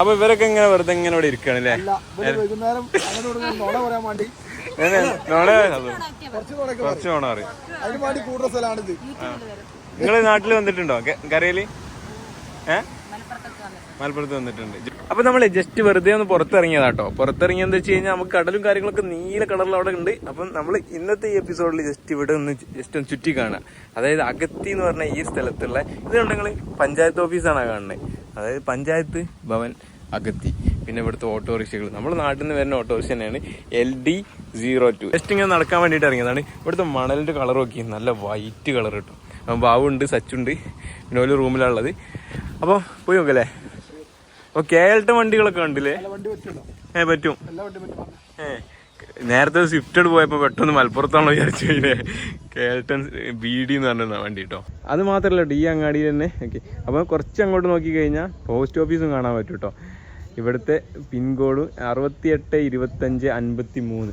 അപ്പൊ ഇവരൊക്കെ ഇങ്ങനെ വെറുതെ ഇങ്ങനെ ഇവിടെ ഇരിക്കണല്ലേ? വൈകുന്നേരം പറയാൻ വേണ്ടി കുറച്ച് നോണ അറിയും. അതിന് വേണ്ടി കൂടുതൽ സ്ഥലമാണിത്. നിങ്ങള് നാട്ടില് വന്നിട്ടുണ്ടോ കരയില്? മലപ്പുറത്ത് വന്നിട്ടുണ്ട്. അപ്പൊ നമ്മള് ജസ്റ്റ് വെറുതെ ഒന്ന് പുറത്തിറങ്ങിയതാട്ടോ. പുറത്തിറങ്ങിയെന്ന് വെച്ച് കഴിഞ്ഞാൽ നമുക്ക് കടലും കാര്യങ്ങളൊക്കെ നീല കളറിൽ അവിടെ ഉണ്ട്. അപ്പം നമ്മൾ ഇന്നത്തെ ഈ എപ്പിസോഡിൽ ജസ്റ്റ് ഇവിടെ ഒന്ന് ചുറ്റി കാണുക. അതായത് അഗത്തി എന്ന് പറഞ്ഞ ഈ സ്ഥലത്തുള്ള ഇത് കണ്ടെങ്കിൽ പഞ്ചായത്ത് ഓഫീസാണ് കാണുന്നത്. അതായത് പഞ്ചായത്ത് ഭവൻ അഗത്തി. പിന്നെ ഇവിടുത്തെ ഓട്ടോറിക്ഷകൾ നമ്മുടെ നാട്ടിൽ നിന്ന് വരുന്ന ഓട്ടോറിക്ഷ തന്നെയാണ് LD02. ജസ്റ്റ് ഇങ്ങനെ നടക്കാൻ വേണ്ടിയിട്ട് ഇറങ്ങിയതാണ്. ഇവിടുത്തെ മണലിന്റെ കളർ നോക്കി നല്ല വൈറ്റ് കളർ കിട്ടും. അപ്പം ബാവുണ്ട്, സച്ചുണ്ട്, പിന്നെ ഒരു റൂമിലുള്ളത്. അപ്പോൾ പോയി നോക്കല്ലേ? അപ്പൊ KLT വണ്ടികളൊക്കെ ഉണ്ടല്ലേ? പറ്റും. നേരത്തെ സ്വിഫ്റ്റഡ് പോയപ്പോ പെട്ടെന്ന് മലപ്പുറത്താണോ വിചാരിച്ചു കഴിഞ്ഞേ. KLT BD എന്ന് പറഞ്ഞ വണ്ടി കേട്ടോ. അത് മാത്രല്ല ഈ അങ്ങാടിയിൽ തന്നെ. ഓക്കെ, അപ്പൊ കുറച്ച് അങ്ങോട്ട് നോക്കി കഴിഞ്ഞാൽ പോസ്റ്റ് ഓഫീസും കാണാൻ പറ്റും കേട്ടോ. ഇവിടുത്തെ പിൻകോഡ് 68 25 53.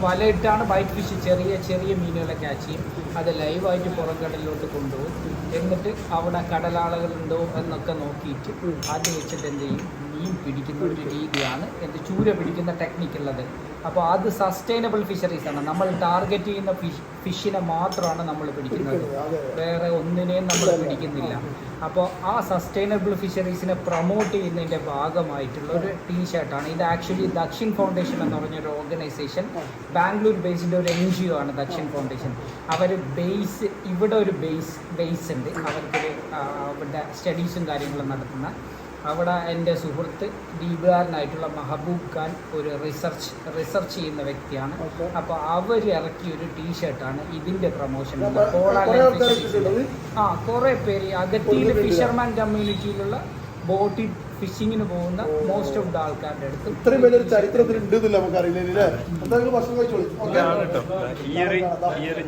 വലയിട്ടാണ് ബൈറ്റ് ഫിഷ് ചെറിയ ചെറിയ മീനുകളെ ക്യാച്ച് ചെയ്യും. അത് ലൈവായിട്ട് പുറംകടലിലോട്ട് കൊണ്ടുപോകും. എന്നിട്ട് അവിടെ കടലാളകളുണ്ടോ എന്നൊക്കെ നോക്കിയിട്ട് അത് വെച്ചിട്ട് എന്ത് ചെയ്യും, മീൻ പിടിക്കുന്ന ഒരു രീതിയാണ് ചൂര പിടിക്കുന്ന ടെക്നിക്കുള്ളത്. അപ്പോൾ അത് സസ്റ്റൈനബിൾ ഫിഷറീസാണ്. നമ്മൾ ടാർഗറ്റ് ചെയ്യുന്ന ഫിഷിനെ മാത്രമാണ് നമ്മൾ പിടിക്കുന്നത്, വേറെ ഒന്നിനെയും നമ്മൾ പിടിക്കുന്നില്ല. അപ്പോൾ ആ സസ്റ്റൈനബിൾ ഫിഷറീസിനെ പ്രൊമോട്ട് ചെയ്യുന്നതിൻ്റെ ഭാഗമായിട്ടുള്ള ഒരു ടീഷർട്ടാണ് ഇത്. ആക്ച്വലി ദക്ഷിൺ ഫൗണ്ടേഷൻ എന്ന് പറഞ്ഞൊരു ഓർഗനൈസേഷൻ, ബാംഗ്ലൂർ ബേസ്ഡ് ഒരു NGO ആണ് ദക്ഷിൺ ഫൗണ്ടേഷൻ. അവർ ഇവിടെ ഒരു ബേസ് ഉണ്ട്. അവർക്കൊരു അവരുടെ സ്റ്റഡീസും കാര്യങ്ങളും നടത്തുന്ന. അവിടെ എൻ്റെ സുഹൃത്ത് ദീപുകാരനായിട്ടുള്ള മെഹബൂബ് ഖാൻ ഒരു റിസർച്ച് ചെയ്യുന്ന വ്യക്തിയാണ്. അപ്പോൾ അവർ ഇറക്കിയ ഒരു ടീഷർട്ടാണ് ഇതിൻ്റെ പ്രൊമോഷൻ. കുറേ പേര് അഗത്തിയിൽ ഫിഷർമാൻ കമ്മ്യൂണിറ്റിയിലുള്ള ബോട്ടിൽ ഫിഷിങ്ങിന് പോകുന്ന മോസ്റ്റ് ഓഫ് ദ ആൾക്കാരുടെ അടുത്ത് ഇത്രയും വലിയൊരു ചരിത്രത്തിൽ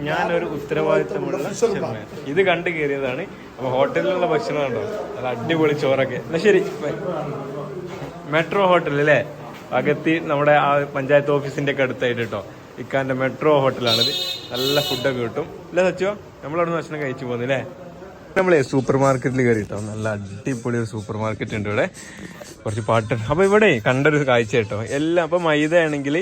ഞാനൊരു ഉത്തരവാദിത്തമുള്ള ഇത് കണ്ടു കയറിയതാണ്. അപ്പൊ ഹോട്ടലിലുള്ള ഭക്ഷണം കണ്ടോ, അത് അടിപൊളി ചോറൊക്കെ. എന്നാ ശരി. മെട്രോ ഹോട്ടൽ അല്ലേ അകത്തി, നമ്മുടെ ആ പഞ്ചായത്ത് ഓഫീസിന്റെ ഒക്കെ അടുത്തായിട്ട് കേട്ടോ. ഇക്കാന്റെ മെട്രോ ഹോട്ടലാണിത്. നല്ല ഫുഡൊക്കെ കിട്ടും അല്ലേ സച്ചോ? നമ്മളവിടെ ഭക്ഷണം കഴിച്ചു പോകുന്നില്ലേ? നമ്മളെ സൂപ്പർ മാർക്കറ്റിൽ കയറിയിട്ടോ. നല്ല അടിപൊളി ഒരു സൂപ്പർ മാർക്കറ്റ് ഉണ്ട് ഇവിടെ. കുറച്ച് പാട്ടുണ്ട്. അപ്പൊ ഇവിടെ കണ്ടൊരു കാഴ്ച കേട്ടോ. എല്ലാം ഇപ്പൊ മൈദ ആണെങ്കിൽ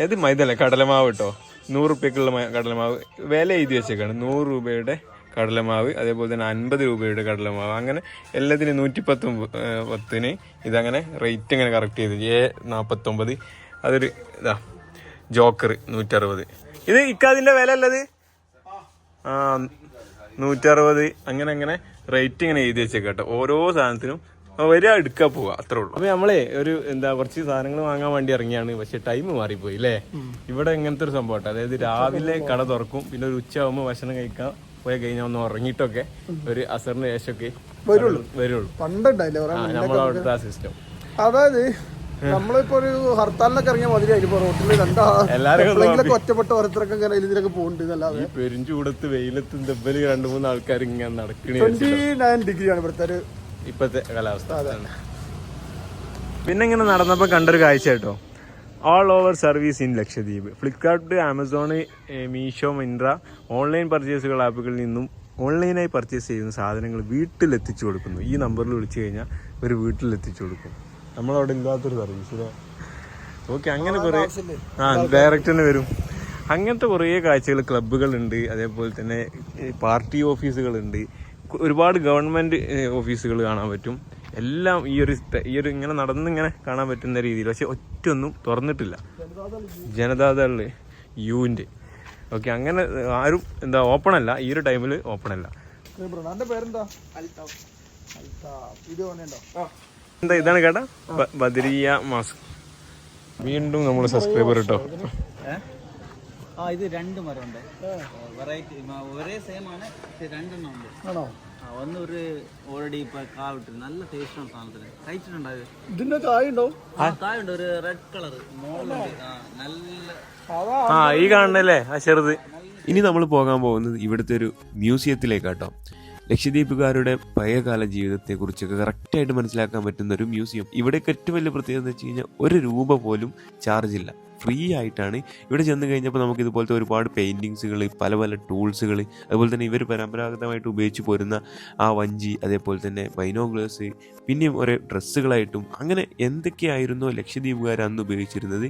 ഏത് മൈദ അല്ലേ, കടലമാവ് കേട്ടോ. 100 രൂപയ്ക്കുള്ള കടലമാവ് വില എഴുതി വെച്ചേക്കാണ്. 100 രൂപയുടെ കടലമാവ്, അതേപോലെ തന്നെ 50 രൂപയുടെ കടലമാവ്, അങ്ങനെ എല്ലാത്തിനും 110 ഇതങ്ങനെ റേറ്റ് ഇങ്ങനെ കറക്റ്റ് ചെയ്ത്. A49 അതൊരു ഇതാ. ജോക്കർ 160. ഇത് ഇക്കാതിന്റെ വില അല്ലത് 160. അങ്ങനെ റേറ്റ് ഇങ്ങനെ എഴുതി വെച്ചേക്കട്ടോ. ഓരോ സാധനത്തിനും വരിക എടുക്കാൻ പോവുക, അത്രേ ഉള്ളൂ. അപ്പൊ നമ്മളെ ഒരു കുറച്ച് സാധനങ്ങൾ വാങ്ങാൻ വേണ്ടി ഇറങ്ങിയാണ്. പക്ഷെ ടൈം മാറിപ്പോയി അല്ലേ? ഇവിടെ ഇങ്ങനത്തെ ഒരു സംഭവം. അതായത് രാവിലെ കട തുറക്കും, പിന്നെ ഒരു ഉച്ചയാകുമ്പോൾ ഭക്ഷണം കഴിക്കാൻ പോയി കഴിഞ്ഞാൽ ഒന്ന് ഉറങ്ങിയിട്ടൊക്കെ ഒരു അസറിന് ശേഷമൊക്കെ വരുള്ളൂ. നമ്മളവിടുത്തെ ആ സിസ്റ്റം. അതായത് നമ്മളിപ്പോ ഒരു ഹർത്താലിനൊക്കെ ഇറങ്ങിയ മതിയായിരിക്കും. റോട്ടിൽ എല്ലാവരും ഒറ്റപ്പെട്ട ഓരോരുത്തരൊക്കെ ഇതിലൊക്കെ പോകുന്നുണ്ട്. അല്ലാതെ പെരുംചൂടത്ത് വെയിലത്ത് ദബ്ബല് 2-3 ആൾക്കാർ ഇങ്ങനെ നടക്കണേ. 29 ഡിഗ്രിയാണ് ഇവിടുത്തെ ഇപ്പത്തെ കാലാവസ്ഥ. പിന്നെ ഇങ്ങനെ നടന്നപ്പോ കണ്ടൊരു കാഴ്ച കേട്ടോ. All over service in Lakshadweep. Flipkart, Amazon, Meesho, Myntra online പർച്ചേസുകൾ ആപ്പുകളിൽ നിന്നും ഓൺലൈനായി പർച്ചേസ് ചെയ്യുന്ന സാധനങ്ങൾ വീട്ടിലെത്തിച്ചു കൊടുക്കുന്നു. ഈ നമ്പറിൽ വിളിച്ചു കഴിഞ്ഞാൽ ഒരു വീട്ടിലെത്തിച്ചു കൊടുക്കും. നമ്മളവിടെ ഇല്ലാത്തൊരു സർവീസ്. ഓക്കെ, അങ്ങനെ കുറേ ഡയറക്റ്റ് തന്നെ വരും. അങ്ങനത്തെ കുറേ കാഴ്ചകൾ, ക്ലബ്ബുകളുണ്ട്, അതേപോലെ തന്നെ പാർട്ടി ഓഫീസുകളുണ്ട്, ഒരുപാട് ഗവൺമെന്റ് ഓഫീസുകൾ കാണാൻ പറ്റും. എല്ലാം ഈ ഒരു ഇങ്ങനെ നടന്നിങ്ങനെ കാണാൻ പറ്റുന്ന രീതിയിൽ. പക്ഷെ ഒറ്റൊന്നും തുറന്നിട്ടില്ല. ജനതാദള് യുവിൻ്റെ. ഓക്കെ, അങ്ങനെ ആരും ഓപ്പൺ അല്ല. ഈ ഒരു ടൈമിൽ ഓപ്പൺ അല്ല. ഇതാണ് കേട്ടാ ബദരിയ മാസ്ക്. വീണ്ടും നമ്മൾ സബ്സ്ക്രൈബർ കേട്ടോ. ഇത് 2 മരമുണ്ട്. വെറൈറ്റി ഒരേ സെയിം ആണ്, 2 ഉണ്ട്. ആണോ? ഒന്ന് ഒരു ഓൾറെഡി ഇപ്പൊ കാവിട്ട് നല്ല ടേസ്റ്റാണ് സാധനത്തിന്. കഴിച്ചിട്ടുണ്ടായത് ഇതിന്റെ കായുണ്ടോ? കായുണ്ട്, ഒരു റെഡ് കളർ മോളുണ്ട്. നല്ല ഈ കാണണല്ലേ ആ ചെറുത്. ഇനി നമ്മൾ പോകാൻ പോകുന്നത് ഇവിടുത്തെ ഒരു മ്യൂസിയത്തിലേക്കാട്ടോ. ലക്ഷദ്വീപുകാരുടെ പഴയകാല ജീവിതത്തെക്കുറിച്ചൊക്കെ കറക്റ്റായിട്ട് മനസ്സിലാക്കാൻ പറ്റുന്ന ഒരു മ്യൂസിയം. ഇവിടേക്ക് ഏറ്റവും വലിയ പ്രത്യേകത എന്ന് വെച്ച് കഴിഞ്ഞാൽ 1 രൂപ പോലും ചാർജ് ഇല്ല, ഫ്രീ ആയിട്ടാണ്. ഇവിടെ ചെന്ന് കഴിഞ്ഞപ്പോൾ നമുക്ക് ഇതുപോലത്തെ ഒരുപാട് പെയിൻറ്റിങ്സുകൾ, പല പല ടൂൾസുകൾ, അതുപോലെ തന്നെ ഇവർ പരമ്പരാഗതമായിട്ട് ഉപയോഗിച്ച് പോരുന്ന ആ വഞ്ചി, അതേപോലെ തന്നെ ബൈനോക്കുലേഴ്സ്, പിന്നെയും ഓരോ ഡ്രസ്സുകളായിട്ടും അങ്ങനെ എന്തൊക്കെയായിരുന്നോ ലക്ഷദ്വീപുകാർ അന്ന് ഉപയോഗിച്ചിരുന്നത്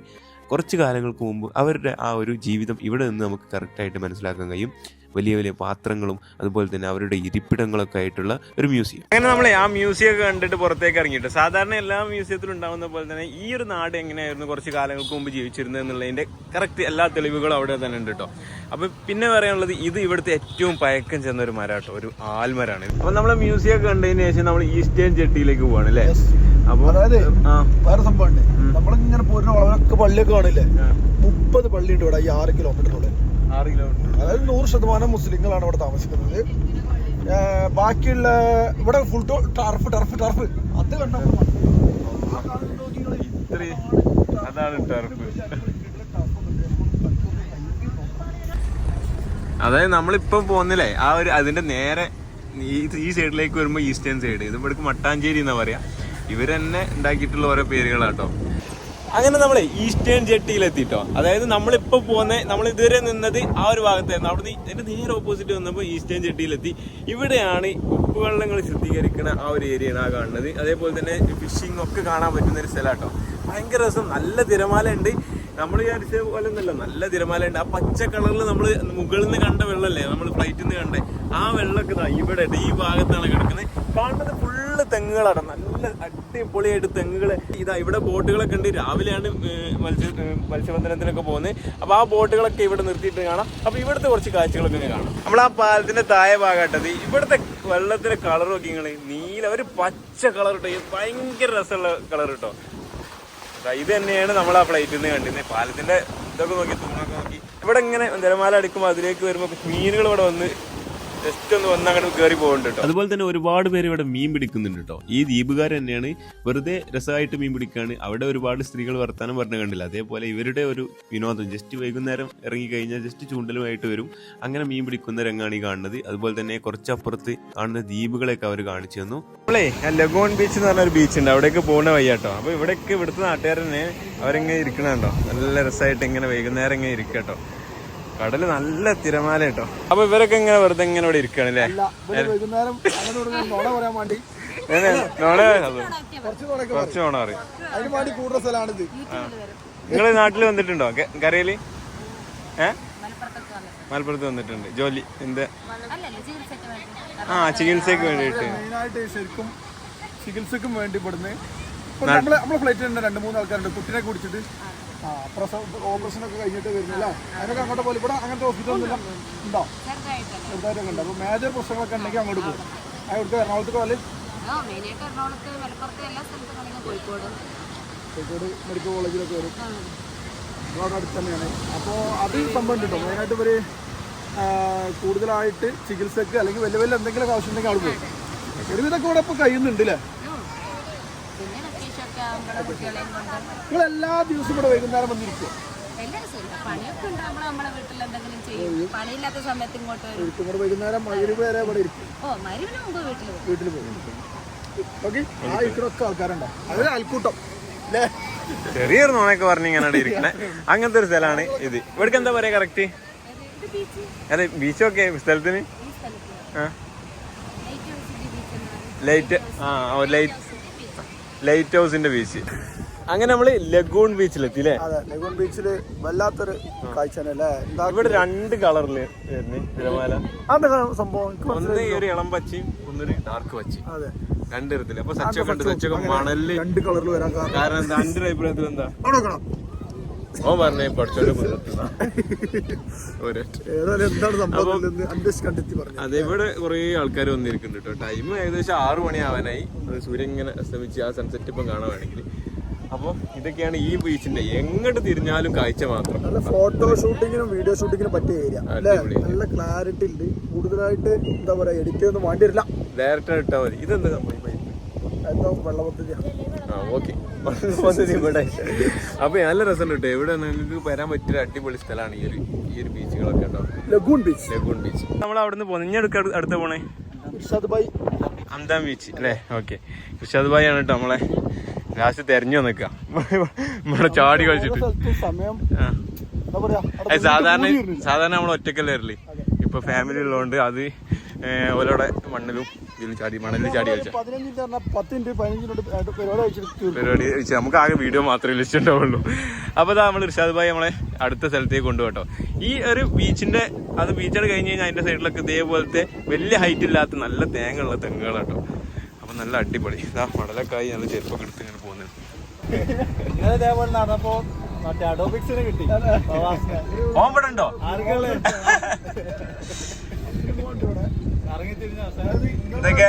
കുറച്ച് കാലങ്ങൾക്ക് മുമ്പ് അവരുടെ ആ ഒരു ജീവിതം ഇവിടെ നിന്ന് നമുക്ക് കറക്റ്റായിട്ട് മനസ്സിലാക്കാൻ കഴിയും. വലിയ വലിയ പാത്രങ്ങളും അതുപോലെ തന്നെ അവരുടെ ഇരിപ്പിടങ്ങളൊക്കെ ആയിട്ടുള്ള ഒരു മ്യൂസിയം. അങ്ങനെ നമ്മളെ ആ മ്യൂസിയം ഒക്കെ കണ്ടിട്ട് പുറത്തേക്ക് ഇറങ്ങിയിട്ട് സാധാരണ എല്ലാ മ്യൂസിയത്തിലും ഉണ്ടാകുന്ന പോലെ തന്നെ ഈ ഒരു നാട് എങ്ങനെയായിരുന്നു കുറച്ച് കാലങ്ങൾക്ക് മുമ്പ് ജീവിച്ചിരുന്നത് എന്നുള്ളതിന്റെ കറക്റ്റ് എല്ലാ തെളിവുകളും അവിടെ തന്നെ ഉണ്ട് കേട്ടോ. അപ്പൊ പിന്നെ പറയാനുള്ളത് ഇത് ഇവിടുത്തെ ഏറ്റവും പഴക്കം ചെന്ന ഒരു മരം കേട്ടോ, ഒരു ആൽമരാണ്. അപ്പൊ നമ്മളെ മ്യൂസിയം ഒക്കെ കണ്ടതിന് ശേഷം നമ്മൾ ഈസ്റ്റേൺ ജെട്ടിയിലേക്ക് പോവാണ് അല്ലേ. അപ്പൊ അതായത് വേറെ സംഭവമുണ്ട്, നമ്മളിങ്ങനെ പോരുന്ന വളവൊക്കെ പള്ളിയൊക്കെ കാണില്ലേ, 30 പള്ളിയുണ്ട് ഇവിടെ ഈ 6 കിലോമീറ്ററിനുള്ളിൽ. 6 കിലോമീറ്റർ, അതായത് 100% മുസ്ലിങ്ങളാണ് ഇവിടെ താമസിക്കുന്നത്. ബാക്കിയുള്ള ഇവിടെ ഫുൾ ടർഫ് ടർഫ് ടർഫ് അത് കണ്ടോ, അതാണ് ടർഫ്. അതായത് നമ്മളിപ്പം പോകുന്നില്ലേ ആ ഒരു അതിന്റെ നേരെ ഈ സൈഡിലേക്ക് വരുമ്പോ ഈസ്റ്റേൺ സൈഡ്, ഇത് ഇവിടേക്ക് മട്ടാഞ്ചേരി എന്നാ പറയാ. ഇവർ തന്നെ ഉണ്ടാക്കിയിട്ടുള്ള ഓരോ പേരുകളാട്ടോ. അങ്ങനെ നമ്മളെ ഈസ്റ്റേൺ ജെട്ടിയിലെത്തിട്ടോ. അതായത് നമ്മളിപ്പോ നമ്മൾ ഇതുവരെ നിന്നത് ആ ഒരു ഭാഗത്തായിരുന്നു. അവിടുന്ന് ഇതിന്റെ നേരെ ഓപ്പോസിറ്റ് വന്നപ്പോൾ ഈസ്റ്റേൺ ജെട്ടിയിലെത്തി. ഇവിടെയാണ് ഉപ്പുവെള്ളങ്ങൾ ശുദ്ധീകരിക്കുന്ന ആ ഒരു ഏരിയയാണ് ആ കാണുന്നത്. അതേപോലെ തന്നെ ഫിഷിംഗ് ഒക്കെ കാണാൻ പറ്റുന്ന ഒരു സ്ഥലമാട്ടോ. ഭയങ്കര രസം, നല്ല തിരമാല ഉണ്ട്. നമ്മൾ വിചാരിച്ച പോലെ ഒന്നല്ല, നല്ല തിരമാല ഉണ്ട്. ആ പച്ച കളറിൽ നമ്മൾ മുകളിൽ നിന്ന് കണ്ട വെള്ളമല്ലേ, നമ്മൾ ഫ്ലൈറ്റിൽ നിന്ന് കണ്ടേ ആ വെള്ളമൊക്കെ ഇവിടെ ഈ ഭാഗത്താണ് കിടക്കുന്നത്. കാണുന്നത് ഫുള്ള് തെങ്ങുകളാണ്, നല്ല അടിപൊളിയായിട്ട് തെങ്ങുകൾ. ഇതാ ഇവിടെ ബോട്ടുകളൊക്കെ ഉണ്ട്. രാവിലെയാണ് മത്സ്യബന്ധനത്തിനൊക്കെ പോകുന്നത്. അപ്പൊ ആ ബോട്ടുകളൊക്കെ ഇവിടെ നിർത്തിയിട്ട് കാണാം. അപ്പൊ ഇവിടുത്തെ കുറച്ച് കാഴ്ചകളൊക്കെ കാണാം. നമ്മൾ ആ പാലത്തിന്റെ താഴെ ഭാഗമായിട്ടത് ഇവിടുത്തെ വെള്ളത്തിന്റെ കളർ നോക്കി നിങ്ങൾ, നീല ഒരു പച്ച കളർ കിട്ടോ, ഭയങ്കര രസമുള്ള കളർ കിട്ടോ. ഇത് തന്നെയാണ് നമ്മൾ ആ ഫ്ലൈറ്റിൽ നിന്ന് കണ്ടിരുന്നത്. പാലത്തിന്റെ ഇതൊക്കെ നോക്കി, തൂണൊക്കെ നോക്കി. ഇവിടെ ഇങ്ങനെ തിരമാല അടിക്കുമ്പോൾ അതിലേക്ക് വരുമ്പോൾ മീനുകൾ ഇവിടെ വന്ന് ജസ്റ്റ് ഒന്ന് വന്നങ്ങോട്ട് കയറി പോകുന്നുണ്ട്. അതുപോലെ തന്നെ ഒരുപാട് പേര് ഇവിടെ മീൻ പിടിക്കുന്നുണ്ട് കേട്ടോ. ഈ ദ്വീപുകാർ തന്നെയാണ്, വെറുതെ രസമായിട്ട് മീൻ പിടിക്കാണ്. അവിടെ ഒരുപാട് സ്ത്രീകൾ വർത്താനം പറഞ്ഞു കണ്ടില്ല. അതേപോലെ ഇവരുടെ ഒരു വിനോദം, ജസ്റ്റ് വൈകുന്നേരം ഇറങ്ങി കഴിഞ്ഞാൽ ജസ്റ്റ് ചൂണ്ടലുമായിട്ട് വരും. അങ്ങനെ മീൻ പിടിക്കുന്ന രംഗമാണ് ഈ കാണുന്നത്. അതുപോലെ തന്നെ കുറച്ചപ്പുറത്ത് കാണുന്ന ദ്വീപുകളെയൊക്കെ അവർ കാണിച്ചു തന്നു. നമ്മളേ ലഗോൺ ബീച്ച് എന്ന് പറഞ്ഞൊരു ബീച്ച് ഉണ്ട്, അവിടേക്ക് പോകുന്ന വയ്യാട്ടോ. അപ്പൊ ഇവിടേക്ക് ഇവിടുത്തെ നാട്ടുകാർ തന്നെ അവരിങ്ങനെ ഇരിക്കണുണ്ടോ, നല്ല രസമായിട്ട് ഇങ്ങനെ വൈകുന്നേരം ഇങ്ങനെ ഇരിക്കട്ടോ. കടല് നല്ല തിരമാല കേട്ടോ. അപ്പൊ ഇവരൊക്കെ ഇങ്ങനെ വെറുതെ ഇങ്ങനെ ഇവിടെ ഇരിക്കുകയാണല്ലേ. വൈകുന്നേരം നോണ പറയാൻ വേണ്ടി കുറച്ച് നോണ പറയും. അതിന് വേണ്ടി കൂടുതൽ സ്ഥലമാണിത്. നിങ്ങള് നാട്ടിൽ വന്നിട്ടുണ്ടോ കരയില്? മലപ്പുറത്ത് വന്നിട്ടുണ്ട് ജോലി എന്താ? ചികിത്സക്ക് വേണ്ടിയിട്ട്. മെയിനായിട്ട് ശരിക്കും ചികിത്സക്കും വേണ്ടി ഇവിടുന്ന് നമ്മളെ ഫ്ലൈറ്റിൽ തന്നെ 2-3 ആൾക്കാരുണ്ട് കുട്ടിനെ കുടിച്ചിട്ട് ഓപ്പറേഷൻ ഒക്കെ കഴിഞ്ഞിട്ട് വരുന്നില്ല. അതിനൊക്കെ അങ്ങോട്ട് പോലെ ഇവിടെ അങ്ങനത്തെ ഹോസ്പിറ്റലൊന്നും ഉണ്ടോ? ചെറുതായിട്ടൊക്കെ ഉണ്ട്. അപ്പോൾ മേജർ പ്രശ്നങ്ങളൊക്കെ ഉണ്ടെങ്കിൽ അങ്ങോട്ട് പോകും. അവിടുത്തെ എറണാകുളത്ത് പോലെ കോഴിക്കോട് മെഡിക്കൽ കോളേജിലൊക്കെ വരും. അവിടെ അടുത്ത് തന്നെയാണ്. അപ്പോൾ അത് സംഭവം കിട്ടും. മെയിനായിട്ട് ഇവർ കൂടുതലായിട്ട് ചികിത്സക്ക് അല്ലെങ്കിൽ വലിയ വലിയ എന്തെങ്കിലും ആവശ്യം ഉണ്ടെങ്കിൽ അവിടെ പോകും. ഒരുവിധമൊക്കെ ഇവിടെ ഇപ്പോൾ കഴിയുന്നുണ്ട് അല്ലേ? നിങ്ങൾ എല്ലാ ദിവസവും ഇവിടെ വൈകുന്നേരം വന്നിരിക്കും. വൈകുന്നേരം മഗ്‌രിബ് വരെ ഇവിടെ ഇരിക്കും. വീട്ടിൽ പോകും. ഓക്കെ, ആ ഇത്രയൊക്കെ ആൾക്കാരുണ്ടോ? അതൊരു അൽക്കൂട്ടം അല്ലേ? ചെറിയൊരു നോണൊക്കെ പറഞ്ഞിങ്ങനെ ഇരിക്കണേ അങ്ങനത്തെ ഒരു സ്ഥലമാണ് ഇത്. ഇവിടേക്ക് എന്താ പറയാ കറക്റ്റ്? അതെ, ബീച്ചൊക്കെ സ്ഥലത്തിന് ലൈറ്റ് ഹൗസിന്റെ ബീച്ച്. അങ്ങനെ നമ്മള് ലഗൂൺ ബീച്ചിലെത്തി അല്ലേ? അതെ, ലഗൂൺ ബീച്ചില് വല്ലാത്തൊരു കാഴ്ച അല്ലേ. ഇവിടെ 2 കളറില് തിരമാല. അതെ സംഭവം, ഒന്ന് ഈ ഒരു ഇളം പച്ചയും ഒന്നൊരു ഡാർക്ക് പച്ചയും. അതെ, 2 തരത്തില്. അപ്പൊ സച്ചൊക്കെ ഉണ്ട്, സച്ചൊക്കെ മണല് 2 കളറിൽ വരാൻ കാരണം എന്താ? അന്റെ അഭിപ്രായത്തിൽ എന്താ? ഓ പറഞ്ഞേ പഠിച്ചോണ്ട് അതെ. ഇവിടെ കുറെ ആൾക്കാർ വന്നിരിക്കുന്നുണ്ട് കേട്ടോ. ടൈം ഏകദേശം 6 മണിയാവാനായി. സൂര്യൻ ഇങ്ങനെ അസ്തമിച്ച് ആ സൺസെറ്റ് ഇപ്പം കാണുവാണെങ്കിൽ. അപ്പോൾ ഇതൊക്കെയാണ് ഈ ബീച്ചിന്റെ എങ്ങോട്ട് തിരിഞ്ഞാലും കാഴ്ച മാത്രം. നല്ല ഫോട്ടോ ഷൂട്ടിങ്ങിനും വീഡിയോ ഷൂട്ടിങ്ങിനും പറ്റിയ ഏരിയ. നല്ല ക്ലാരിറ്റി ഉണ്ട്. കൂടുതലായിട്ട് എന്താ പറയാ എഡിറ്റ് ഒന്നും വേണ്ടി വരില്ല, ഡയറക്റ്റ് ഇട്ടാൽ മതി. ഇതെന്താ എന്തോ വെള്ള പദ്ധതിയാണ്. ഓക്കെ, ഇവിടെ അപ്പൊ നല്ല രസം കേട്ടോ. ഇവിടെ നിങ്ങൾക്ക് വരാൻ പറ്റിയ അടിപൊളി സ്ഥലമാണ് ഈ ഒരു ബീച്ചുകളൊക്കെ കേട്ടോ. Lagoon beach. Lagoon beach. നമ്മൾ അവിടെ നിന്ന് പൊന്നിഞ്ഞെടുക്ക അടുത്ത പോണേ ഇർഷാദ് ഭായ് അംദാൻ ബീച്ച് അല്ലേ? ഓക്കെ, ഇർഷാദ് ഭായി ആണ് കേട്ടോ നമ്മളെ ലാസ്റ്റ് തെരഞ്ഞു വന്നിക്കുക നമ്മളെ ചാടി കളിച്ചിട്ട്. സമയം സാധാരണ നമ്മൾ ഒറ്റക്കല്ലേ വരല്, ഇപ്പൊ ഫാമിലി ഉള്ളതുകൊണ്ട് അത് ഓരോടെ മണ്ണിലും ഇതിലും ചാടി മണലിൽ ചാടി കളിച്ച പരിപാടി വെച്ച് നമുക്ക് ആകെ വീഡിയോ മാത്രമേ ഇഷ്ടമുണ്ടാവുള്ളൂ. അപ്പൊ നമ്മൾ ഇർഷാദ് ഭായി നമ്മളെ അടുത്ത സ്ഥലത്തേക്ക് കൊണ്ടുപോട്ടോ. ഈ ഒരു ബീച്ചിന്റെ അത് ബീച്ചോട് കഴിഞ്ഞ് കഴിഞ്ഞാൽ അതിന്റെ സൈഡിലൊക്കെ ഇതേപോലത്തെ വലിയ ഹൈറ്റ് ഇല്ലാത്ത നല്ല തേങ്ങയുള്ള തെങ്ങുകളാട്ടോ. അപ്പൊ നല്ല അടിപൊളി ഇതാ മടലൊക്കെ ആയി നല്ല ചെരുപ്പൊക്കെ എടുത്ത് ഇങ്ങനെ പോകുന്നത്. ഇതേപോലെ നടന്നപ്പോ മറ്റേ അഡോബിക്സിനെ കിട്ടി. ഓമ്പടുണ്ടോ? എന്തൊക്കെ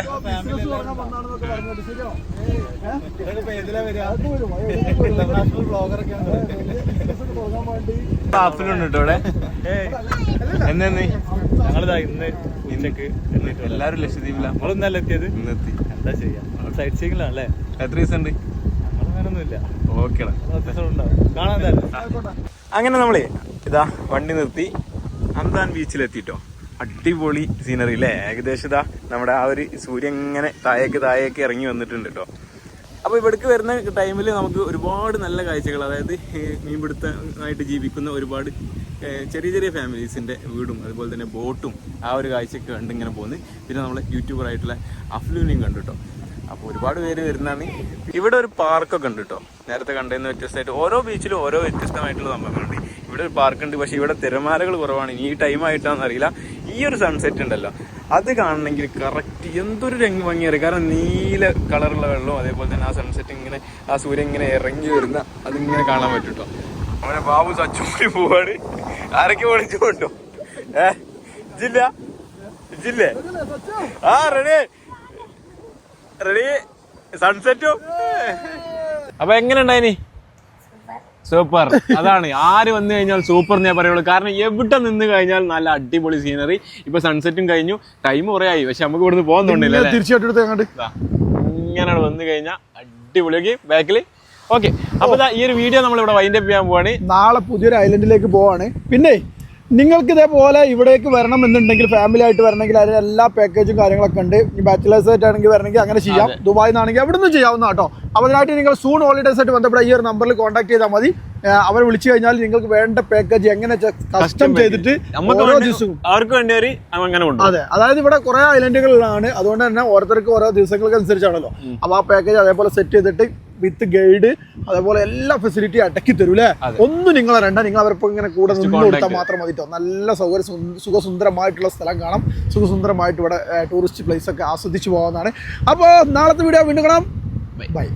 ആപ്പിലുണ്ട് കേട്ടോ ഇവിടെ. എന്നു ഞങ്ങളിതാ ഇന്ന് നിന്നക്ക് എല്ലാരും ലക്ഷദ്വീപില്ല. നമ്മളിന്നല്ല എത്തിയത്, ഇന്നെത്തി. എന്താ ചെയ്യാ, സൈറ്റ് സീയിങ്ങിലാണല്ലേ? എത്ര ദിവസം ഉണ്ട്? അങ്ങനൊന്നുമില്ല. ഓക്കേടാ, കാണാൻ. അങ്ങനെ നമ്മളെ ഇതാ വണ്ടി നിർത്തി അംദാൻ ബീച്ചിലെത്തിട്ടോ. അടിപൊളി സീനറി അല്ലേ? ഏകദേശം ഇതാ നമ്മുടെ ആ ഒരു സൂര്യൻ ഇങ്ങനെ താഴേക്ക് ഇറങ്ങി വന്നിട്ടുണ്ട് കേട്ടോ. അപ്പോൾ ഇവിടേക്ക് വരുന്ന ടൈമിൽ നമുക്ക് ഒരുപാട് നല്ല കാഴ്ചകൾ, അതായത് മീൻപിടുത്തമായിട്ട് ജീവിക്കുന്ന ഒരുപാട് ചെറിയ ചെറിയ ഫാമിലീസിൻ്റെ വീടും അതുപോലെ തന്നെ ബോട്ടും ആ ഒരു കാഴ്ചയൊക്കെ കണ്ട് ഇങ്ങനെ പോകുന്നത്. പിന്നെ നമ്മളെ യൂട്യൂബറായിട്ടുള്ള അഫ്ലൂനെയും കണ്ടു കേട്ടോ. അപ്പോൾ ഒരുപാട് പേര് വരുന്നതാണ്. ഇവിടെ ഒരു പാർക്കൊക്കെ ഉണ്ട് കേട്ടോ. നേരത്തെ കണ്ടതിന് വ്യത്യസ്തമായിട്ട് ഓരോ ബീച്ചിലും ഓരോ വ്യത്യസ്തമായിട്ടുള്ള സംഭവങ്ങളുണ്ട്. ഇവിടെ ഒരു പാർക്കുണ്ട്, പക്ഷേ ഇവിടെ തിരമാലകൾ കുറവാണ്. ഇനി ഈ ടൈം ആയിട്ടാണെന്ന് അറിയില്ല. ഈ ഒരു സൺസെറ്റ് ഉണ്ടല്ലോ, അത് കാണണമെങ്കിൽ കറക്റ്റ് എന്തൊരു ഭംഗിയാണ്. കാരണം നീല കളറുള്ള വെള്ളവും അതേപോലെ തന്നെ ആ സൺസെറ്റ് ഇങ്ങനെ ആ സൂര്യൻ ഇങ്ങനെ ഇറങ്ങി വരുന്ന അതിങ്ങനെ കാണാൻ പറ്റും കേട്ടോ. അവനെ ബാബു സച്ചുകൂടി പോവാണ്. ആരൊക്കെ വിളിച്ചു കൊണ്ടോ? ജില്ലേ ആ റെഡി സൺസെറ്റും. അപ്പൊ എങ്ങനെ ഉണ്ടായിനി? സൂപ്പർ. അതാണ്, ആര് വന്നു കഴിഞ്ഞാൽ സൂപ്പർ ഞാൻ പറയുള്ളൂ. കാരണം എവിടെ നിന്ന് കഴിഞ്ഞാൽ നല്ല അടിപൊളി സീനറി. ഇപ്പൊ സൺസെറ്റും കഴിഞ്ഞു, ടൈം കുറെ ആയി, പക്ഷെ നമുക്ക് ഇവിടുന്ന് പോകുന്നുണ്ടല്ലോ. ഇങ്ങനെ വന്നു കഴിഞ്ഞാൽ അടിപൊളി. ബാക്കിൽ ഓക്കെ. അപ്പൊ ഈ ഒരു വീഡിയോ നമ്മൾ ഇവിടെ വൈൻഡ് അപ്പ് ചെയ്യാൻ പോവാണ്. നാളെ പുതിയൊരു ഐലൻഡിലേക്ക് പോവാണ്. പിന്നെ നിങ്ങൾക്ക് ഇതേപോലെ ഇവിടേക്ക് വരണം എന്നുണ്ടെങ്കിൽ, ഫാമിലി ആയിട്ട് വരണമെങ്കിൽ അതിന് എല്ലാ പാക്കേജും കാര്യങ്ങളൊക്കെ ഉണ്ട്. ഈ ബാച്ചിലേഴ്സ് ആയിട്ട് ആണെങ്കിൽ വരണമെങ്കിൽ അങ്ങനെ ചെയ്യാം. ദുബായിൽ നിന്നാണെങ്കിൽ അവിടെ നിന്ന് ചെയ്യാവുന്ന കേട്ടോ. അപ്പോൾ അതിനായിട്ട് നിങ്ങൾ സൂൺ ഹോളിഡേസ് ആയിട്ട് ബന്ധപ്പെട്ട ഈ ഒരു നമ്പറിൽ കോൺടാക്ട് ചെയ്താൽ മതി. അവർ വിളിച്ചു കഴിഞ്ഞാൽ നിങ്ങൾക്ക് വേണ്ട പാക്കേജ് എങ്ങനെ കസ്റ്റം ചെയ്തിട്ട് ഓരോ ദിവസവും അവർക്ക് വേണ്ടി അങ്ങനെ ഉണ്ട്. അതെ, അതായത് ഇവിടെ കുറെ ഐലൻഡുകളിലാണ്, അതുകൊണ്ട് തന്നെ ഓരോരുത്തർക്ക് ഓരോ ദിവസങ്ങൾക്ക് അനുസരിച്ചാണല്ലോ. അപ്പോൾ ആ പാക്കേജ് അതേപോലെ സെറ്റ് ചെയ്തിട്ട് വിത്ത് ഗൈഡ് അതേപോലെ എല്ലാ ഫെസിലിറ്റിയും അടക്കി തരും അല്ലേ. ഒന്നും നിങ്ങൾ അറിയണ്ട, നിങ്ങൾ അവരിപ്പോൾ ഇങ്ങനെ കൂടെ നിന്ന് കൊടുത്താൽ മാത്രം മതിട്ടോ. നല്ല സുഖസുന്ദരമായിട്ടുള്ള സ്ഥലം കാണാം, സുഖസുന്ദരമായിട്ട് ഇവിടെ ടൂറിസ്റ്റ് പ്ലേസ് ഒക്കെ ആസ്വദിച്ചു പോകാവുന്നതാണ്. അപ്പോൾ നാളത്തെ വീഡിയോ വീണ്ടും കാണാം. ബൈ.